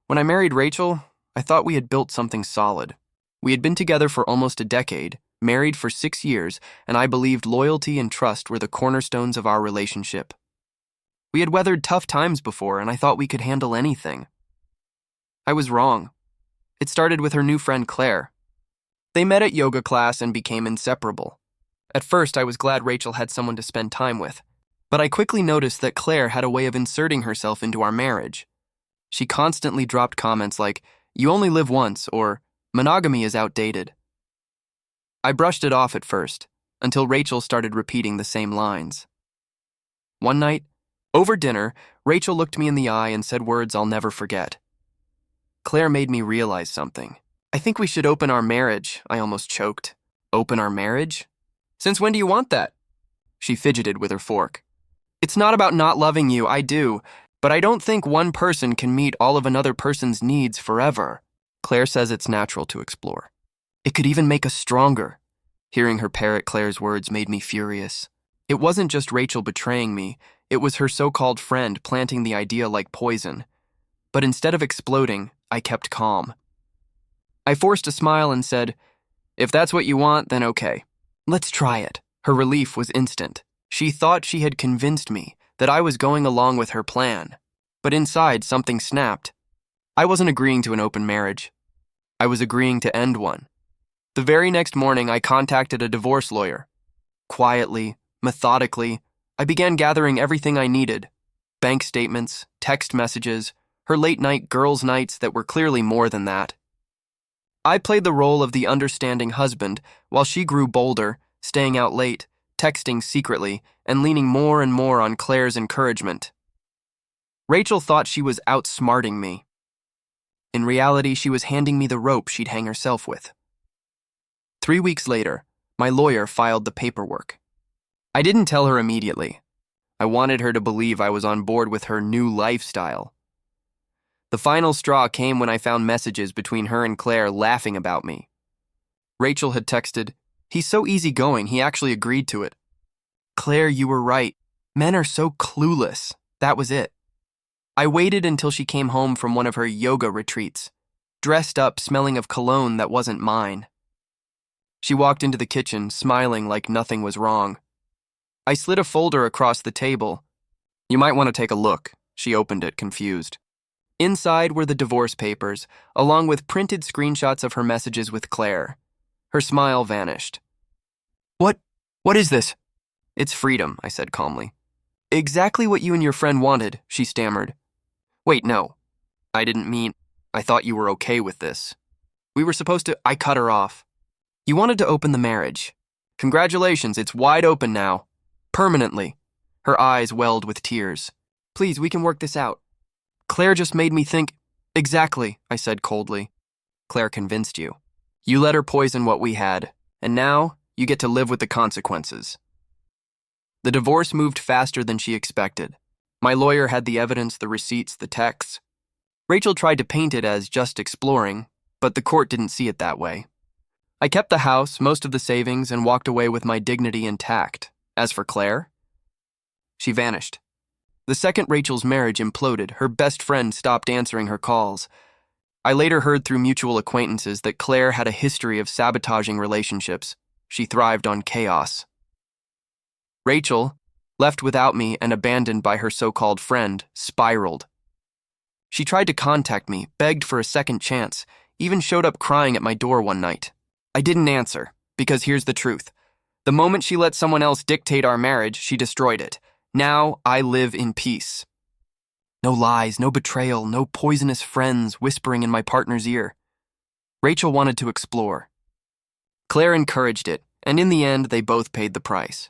When I married Rachel, I thought we had built something solid. We had been together for almost a decade, married for 6 years, and I believed loyalty and trust were the cornerstones of our relationship. We had weathered tough times before, and I thought we could handle anything. I was wrong. It started with her new friend Claire. They met at yoga class and became inseparable. At first, I was glad Rachel had someone to spend time with, but I quickly noticed that Claire had a way of inserting herself into our marriage. She constantly dropped comments like, "You only live once," or "Monogamy is outdated." I brushed it off at first, until Rachel started repeating the same lines. One night, over dinner, Rachel looked me in the eye and said words I'll never forget. Claire made me realize something. "I think we should open our marriage," I almost choked. "Open our marriage? Since when do you want that?" She fidgeted with her fork. "It's not about not loving you, I do, but I don't think one person can meet all of another person's needs forever." Claire says it's natural to explore. It could even make us stronger. Hearing her parrot Claire's words made me furious. It wasn't just Rachel betraying me, it was her so-called friend planting the idea like poison. But instead of exploding, I kept calm. I forced a smile and said, "If that's what you want, then okay. Let's try it." Her relief was instant. She thought she had convinced me that I was going along with her plan. But inside, something snapped. I wasn't agreeing to an open marriage. I was agreeing to end one. The very next morning, I contacted a divorce lawyer. Quietly, methodically, I began gathering everything I needed. Bank statements, text messages, her late-night girls' nights that were clearly more than that. I played the role of the understanding husband while she grew bolder, staying out late, texting secretly, and leaning more and more on Claire's encouragement. Rachel thought she was outsmarting me. In reality, she was handing me the rope she'd hang herself with. 3 weeks later, my lawyer filed the paperwork. I didn't tell her immediately. I wanted her to believe I was on board with her new lifestyle. The final straw came when I found messages between her and Claire laughing about me. Rachel had texted, "He's so easygoing, he actually agreed to it." "Claire, you were right. Men are so clueless." That was it. I waited until she came home from one of her yoga retreats, dressed up, smelling of cologne that wasn't mine. She walked into the kitchen, smiling like nothing was wrong. I slid a folder across the table. "You might want to take a look." She opened it, confused. Inside were the divorce papers, along with printed screenshots of her messages with Claire. Her smile vanished. What is this?" "It's freedom," I said calmly. "Exactly what you and your friend wanted," she stammered. "Wait, no. I didn't mean, I thought you were okay with this. We were supposed to—" I cut her off. "You wanted to open the marriage. Congratulations, it's wide open now. Permanently." Her eyes welled with tears. "Please, we can work this out." "Claire just made me think—" "Exactly," I said coldly. "Claire convinced you. You let her poison what we had, and now you get to live with the consequences." The divorce moved faster than she expected. My lawyer had the evidence, the receipts, the texts. Rachel tried to paint it as just exploring, but the court didn't see it that way. I kept the house, most of the savings, and walked away with my dignity intact. As for Claire, she vanished. The second Rachel's marriage imploded, her best friend stopped answering her calls. I later heard through mutual acquaintances that Claire had a history of sabotaging relationships. She thrived on chaos. Rachel, left without me and abandoned by her so-called friend, spiraled. She tried to contact me, begged for a second chance, even showed up crying at my door one night. I didn't answer, because here's the truth. The moment she let someone else dictate our marriage, she destroyed it. Now I live in peace. No lies, no betrayal, no poisonous friends whispering in my partner's ear. Rachel wanted to explore. Claire encouraged it, and in the end, they both paid the price.